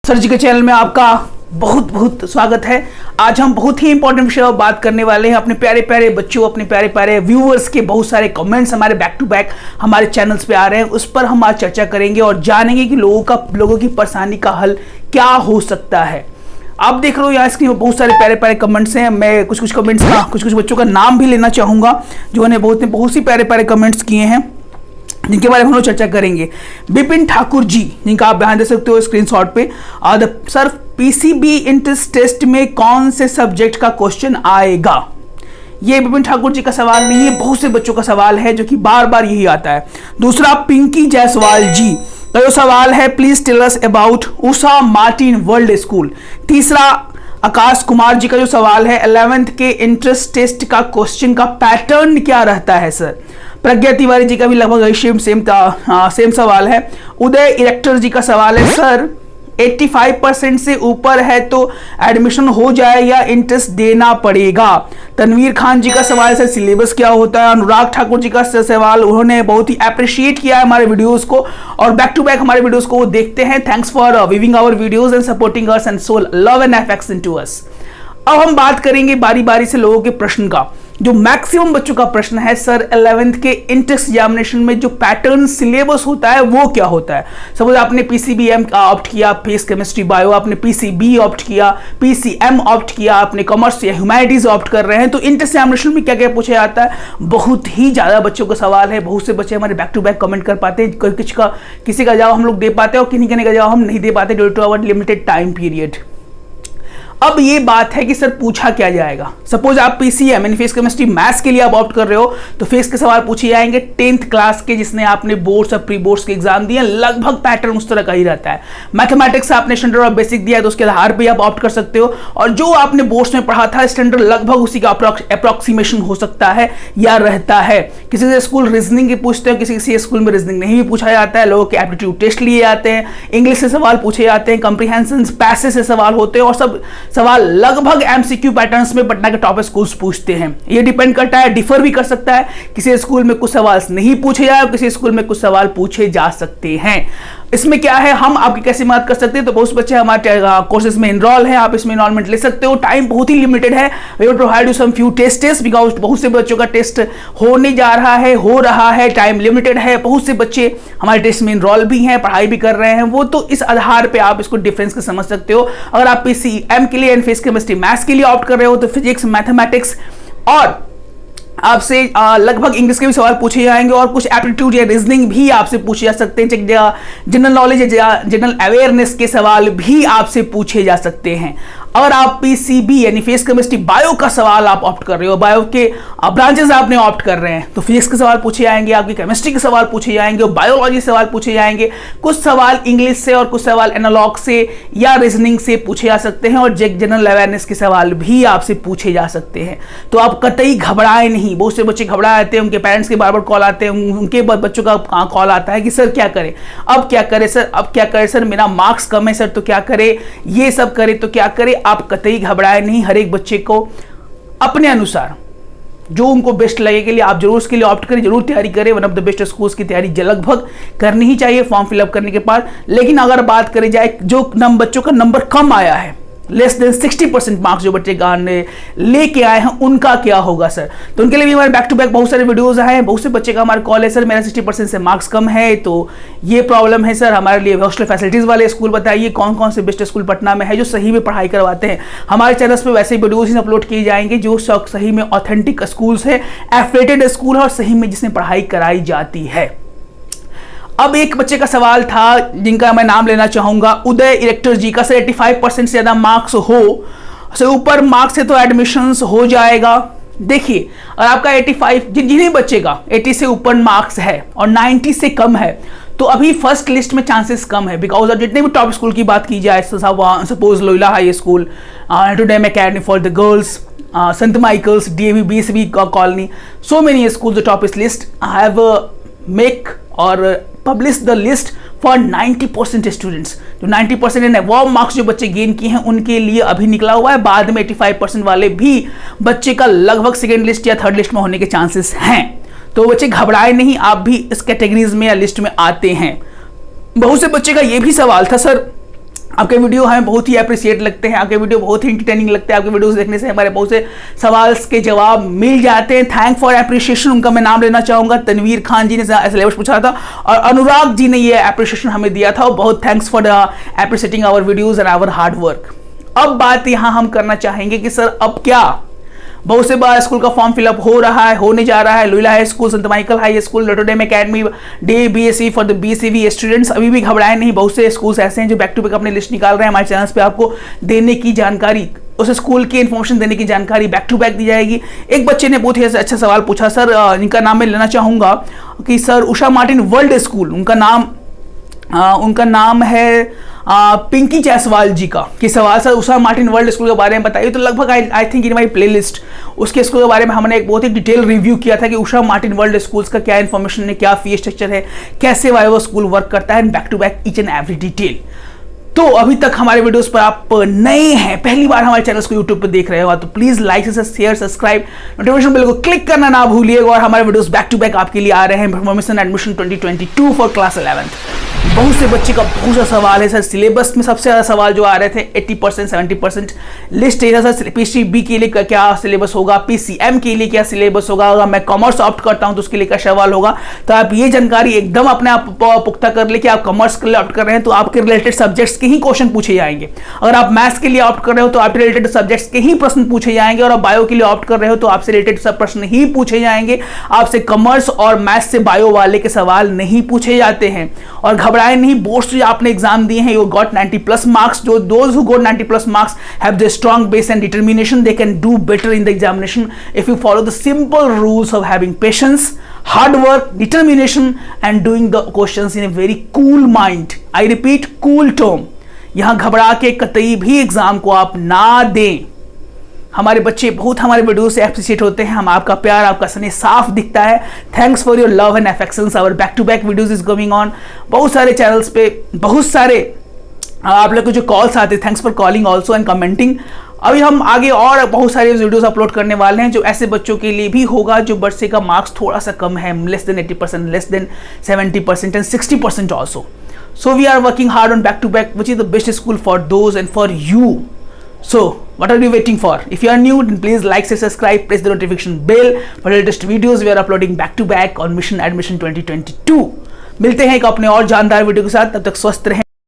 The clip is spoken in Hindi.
सर जी के चैनल में आपका बहुत बहुत स्वागत है। आज हम बहुत ही इंपॉर्टेंट विषय पर बात करने वाले हैं। अपने प्यारे प्यारे बच्चों, अपने प्यारे प्यारे व्यूअर्स के बहुत सारे कमेंट्स हमारे बैक टू बैक हमारे चैनल्स पे आ रहे हैं, उस पर हम आज चर्चा करेंगे और जानेंगे कि लोगों की परेशानी का हल क्या हो सकता है। आप देख रहे हो यहाँ स्क्रीन पर बहुत सारे प्यारे प्यारे कमेंट्स हैं। मैं कुछ कमेंट्स का कुछ बच्चों का नाम भी लेना चाहूँगा जिन्होंने बहुत सी प्यारे प्यारे कमेंट्स किए हैं, जिनके बारे में हम लोग चर्चा करेंगे। बिपिन ठाकुर जी, जिनका आप ध्यान दे सकते हो स्क्रीनशॉट पे। सर, पीसीबी इंट्रेंस टेस्ट में कौन से सब्जेक्ट का क्वेश्चन आएगा? ये बिपिन ठाकुर जी का सवाल नहीं है, बहुत से बच्चों का सवाल है जो कि बार बार यही आता है। दूसरा, पिंकी जायसवाल जी का जो सवाल है, please tell us about Usha Martin world school. तीसरा, आकाश कुमार जी का जो सवाल है, 11th के इंट्रेंस टेस्ट का क्वेश्चन का पैटर्न क्या रहता है सर। प्रज्ञा तिवारी जी का भी लगभग सेम सवाल है। उदय इरेक्टर जी का सवाल है, सर 85% से ऊपर है तो एडमिशन हो जाए या इंटरेस्ट देना पड़ेगा। तनवीर खान जी का सवाल है, सर सिलेबस क्या होता है। अनुराग ठाकुर जी का सवाल, उन्होंने बहुत ही अप्रिशिएट किया है हमारे वीडियोस को और बैक टू बैक हमारे वीडियोस को वो देखते हैं। Thanks for viewing our videos and supporting us and so love and affection to us. अब हम बात करेंगे बारी बारी से लोगों के प्रश्न का। जो मैक्सिमम बच्चों का प्रश्न है, सर 11th के इंट्रेंस एग्जामिनेशन में जो पैटर्न सिलेबस होता है वो क्या होता है। सपोज आपने पीसीबीएम ऑप्ट किया, फिजिक्स केमिस्ट्री बायो, आपने पीसीबी ऑप्ट किया, पीसीएम ऑप्ट किया, आपने कॉमर्स या ह्यूमैनिटीज ऑप्ट कर रहे हैं, तो इंट्रेंस एग्जामिनेशन में क्या क्या पूछा जाता है। बहुत ही ज्यादा बच्चों का सवाल है। बहुत से बच्चे हमारे बैक टू बैक कमेंट कर पाते हैं, किसी का जवाब हम लोग दे पाते हैं और किन्हीं का जवाब हम नहीं दे पाते due to our limited time period. अब ये बात है कि सर पूछा क्या जाएगा। सपोज आप पीसीएम यानी फिजिक्स केमिस्ट्री मैथ्स के लिए आप ऑप्ट कर रहे हो तो फिजिक्स के सवाल पूछे जाएंगे 10th क्लास के, जिसने आपने बोर्ड्स और प्री बोर्ड्स के एग्जाम दिए, लगभग पैटर्न उस तरह का ही रहता है। मैथमेटिक्स आपने स्टैंडर्ड और बेसिक दिया है तो उसके आधार पर आप ऑप्ट कर सकते हो, और जो आपने बोर्ड्स में पढ़ा था स्टैंडर्ड लगभग उसी का अप्रोक्सीमेशन हो सकता है या रहता है। किसी से स्कूल रीजनिंग के पूछते हो, किसी स्कूल में रीजनिंग नहीं भी पूछा जाता है, लोगों के एप्टीट्यूड टेस्ट लिए जाते हैं, इंग्लिश से सवाल पूछे जाते हैं, कंप्रीहेंशन पैसेज से सवाल होते हैं और सब सवाल लगभग एमसीक्यू पैटर्न्स में पटना के टॉप स्कूल्स पूछते हैं। ये डिपेंड करता है, डिफर भी कर सकता है। किसी स्कूल में कुछ सवाल नहीं पूछे जाए और किसी स्कूल में कुछ सवाल पूछे जा सकते हैं। इसमें क्या है, हम आपकी कैसे मदद कर सकते हैं। तो बहुत से बच्चे हमारे कोर्सेज में इनरोल हैं, आप इसमें इनरोलमेंट ले सकते हो। टाइम बहुत ही लिमिटेड है। We will provide you some few test because बहुत से बच्चों का टेस्ट होने जा रहा है, हो रहा है, टाइम लिमिटेड है। बहुत से बच्चे हमारे टेस्ट में इनरोल भी हैं, पढ़ाई भी कर रहे हैं वो, तो इस आधार पे आप इसको डिफरेंस को समझ सकते हो। अगर आप पीसीएम के लिए एंड फिजिक्स केमिस्ट्री मैथ्स के लिए ऑप्ट कर रहे हो तो फिजिक्स, मैथमेटिक्स और आपसे लगभग इंग्लिश के भी सवाल पूछे जाएंगे और कुछ एप्टीट्यूड या रीजनिंग भी आपसे पूछे जा सकते हैं। जनरल नॉलेज या जनरल अवेयरनेस के सवाल भी आपसे पूछे जा सकते हैं। अगर आप पीसीबी यानी फिजिक्स केमिस्ट्री बायो का सवाल आप ऑप्ट कर रहे हो, बायो के ब्रांचेस आपने ऑप्ट कर रहे हैं, तो फिजिक्स के सवाल पूछे जाएंगे, आपकी केमिस्ट्री के सवाल पूछे जाएंगे और बायोलॉजी सवाल पूछे जाएंगे। कुछ सवाल इंग्लिश से और कुछ सवाल एनालॉग से या रीजनिंग से पूछे जा सकते हैं और जनरल अवेयरनेस के सवाल भी आपसे पूछे जा सकते हैं। तो आप कतई घबराए नहीं। बहुत से बच्चे घबरा जाते हैं, उनके पेरेंट्स के बार बार कॉल आते हैं, उनके बच्चों का कॉल आता है कि सर क्या करें, अब क्या करें सर, अब क्या करें सर, मेरा मार्क्स कम है सर तो क्या करें, ये सब करें तो क्या करें। आप कतई घबराए नहीं। हर एक बच्चे को अपने अनुसार जो उनको बेस्ट लगे के लिए आप जरूर उसके लिए ऑप्ट करें, जरूर तैयारी करें। One of the best schools की तैयारी लगभग करनी ही चाहिए फॉर्म फिलअप करने के बाद। लेकिन अगर बात करी जाए जो बच्चों का नंबर कम आया है, लेस देन 60% मार्क्स जो बच्चे लेके आए हैं, उनका क्या होगा सर। तो उनके लिए भी हमारे बैक टू बैक बहुत सारे वीडियोस आए हैं। बहुत से बच्चे का हमारे कॉल है, सर मेरा 60% से मार्क्स कम है तो ये प्रॉब्लम है सर, हमारे लिए हॉस्टल फैसिलिटीज वाले स्कूल बताइए, कौन कौन से बेस्ट स्कूल पटना में है जो सही में पढ़ाई करवाते हैं। हमारे चैनल्स पे वैसे वीडियोज ही अपलोड किए जाएंगे जो सही में ऑथेंटिक स्कूल्स है, एफिलिएटेड स्कूल है और सही में जिसमें पढ़ाई कराई जाती है। अब एक बच्चे का सवाल था जिनका मैं नाम लेना चाहूंगा, उदय इरेक्टर जी का, सर 85% से ज्यादा मार्क्स हो, सर ऊपर मार्क्स है तो एडमिशंस हो जाएगा। देखिए, अगर आपका 85 जिन्हीं बच्चे का 80 से ऊपर मार्क्स है और 90 से कम है तो अभी फर्स्ट लिस्ट में चांसेस कम है। बिकॉज अब जितने भी टॉप स्कूल की बात की जाए, suppose Loyola high school, Notre Dame academy for the girls, संत Michael's, DAV, BSV colony, so many schools the top list have make और publish the list for 90% students. जो 90% इन अबव मार्क्स जो बच्चे गेन किए हैं उनके लिए अभी निकला हुआ है। बाद में 85% वाले भी बच्चे का लगभग सेकेंड लिस्ट या थर्ड लिस्ट में होने के चांसेस हैं। तो बच्चे घबराए नहीं, आप भी इस कैटेगरीज में या लिस्ट में आते हैं। बहुत से बच्चे का ये भी सवाल था, सर आपके वीडियो हमें बहुत ही अप्रिशिएट लगते हैं, आपके वीडियो बहुत ही इंटरटेनिंग लगते हैं, आपके वीडियोस देखने से हमारे बहुत से सवाल के जवाब मिल जाते हैं। थैंक फॉर अप्रिशिएशन, उनका मैं नाम लेना चाहूँगा। तनवीर खान जी ने सिलेबस पूछा था और अनुराग जी ने ये अप्रिशिएशन हमें दिया था। बहुत thanks for appreciating our videos and our hard work. अब बात यहाँ हम करना चाहेंगे कि सर अब क्या, बहुत से बार स्कूल का फॉर्म फिलअप हो रहा है, होने जा रहा है। लुइला हाई स्कूल, संत Michael high school, Notre Dame academy, डे BSC for the BCV students, अभी भी घबराए नहीं। बहुत से स्कूल्स ऐसे हैं जो बैक टू बैक अपनी लिस्ट निकाल रहे हैं। हमारे चैनल्स पे आपको देने की जानकारी, उस स्कूल की इन्फॉर्मेशन देने की जानकारी बैक टू बैक दी जाएगी। एक बच्चे ने बहुत ही अच्छा सवाल पूछा, सर इनका नाम मैं लेना चाहूँगा कि sir Usha Martin world school, उनका नाम है पिंकी जायसवाल जी का, कि सवाल sir Usha Martin world school के बारे में बताइए। तो लगभग I think in my play list उसके स्कूल के बारे में हमने एक बहुत ही डिटेल रिव्यू किया था कि उषा मार्टिन वर्ल्ड स्कूल्स का क्या इन्फॉर्मेशन है, क्या फी स्ट्रक्चर है, कैसे वो स्कूल वर्क करता है, back to back each and every detail. तो अभी तक हमारे वीडियोस पर आप नए हैं, पहली बार हमारे चैनल्स को यूट्यूब पर देख रहे हो, तो please like share subscribe, notification bell को क्लिक करना ना भूलिएगा। और हमारे वीडियोस बैक टू बैक आपके लिए आ रहे हैं। Performance admission 2022 for class 11th। बहुत से बच्चे का बहुत सा सवाल है सर, सिलेबस में सबसे ज़्यादा सवाल जो आ रहे थे 80% 70% लिस्ट है सर। पीसीबी के लिए क्या सिलेबस होगा, पीसीएम के लिए क्या सिलेबस होगा, अगर मैं कॉमर्स ऑप्ट करता हूं तो उसके लिए क्या सवाल होगा। तो आप ये जानकारी एकदम अपने आप पुख्ता कर ले कि आप कॉमर्स के लिए ऑप्ट कर रहे हैं तो आपके रिलेटेड सब्जेक्ट्स के ही क्वेश्चन पूछे जाएंगे। अगर आप मैथ्स के लिए ऑप्ट कर रहे हो तो आपके रिलेटेड सब्जेक्ट्स के ही प्रश्न पूछे जाएंगे। और आप बायो के लिए ऑप्ट कर रहे हो तो आपसे रिलेटेड सब प्रश्न ही पूछे जाएंगे। आपसे कॉमर्स और मैथ्स से बायो वाले के सवाल नहीं पूछे जाते हैं। और घबराए नहीं, बोर्ड्स जो आपने एग्जाम दिए हैं यू गॉट 90+ मार्क्स। जो those who got 90+ marks have the strong base and determination, they can do better in the examination if you follow the simple rules of having patience, hard work, determination and doing the questions in a very cool mind. I repeat, cool term. यहां घबरा के कतई भी एग्जाम को आप ना दें। हमारे बच्चे बहुत हमारे वीडियो से एप्रिशिएट होते हैं, हम आपका प्यार, आपका स्नेह साफ दिखता है। Thanks for your love and affections. Our back to back videos is going on. बहुत सारे चैनल्स पे बहुत सारे आप लोग को जो कॉल्स आते हैं, thanks for calling also and commenting. अभी हम आगे और बहुत सारे वीडियोस अपलोड करने वाले हैं जो ऐसे बच्चों के लिए भी होगा जो बच्चे का मार्क्स थोड़ा सा कम है, less than 80%, less than 70% and 60% also. So we are working hard on back to back, which is the best school for those and for you. So what are you waiting for? If you are new, then please like, share, subscribe, press the notification bell for latest videos we are uploading back to back on Mission Admission 2022. मिलते हैं एक अपने और जानदार वीडियो के साथ, तब तक स्वस्थ रहें।